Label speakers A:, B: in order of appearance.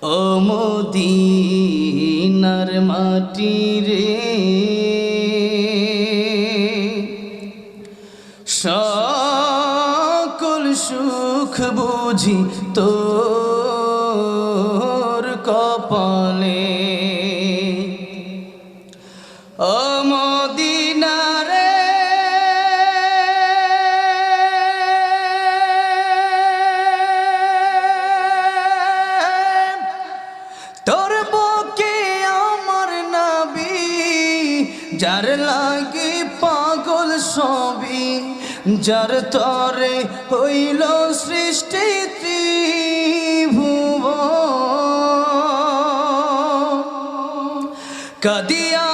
A: ও মদিনার মাটি রে, সকল সুখ বুঝি তোর কপালে। ও মদিনা রে, তোর বুকে আমার নবী, যার লাগি পাগল সবই, যার তরে হইল সৃষ্টি ত্রিভুবন। কাদিয়া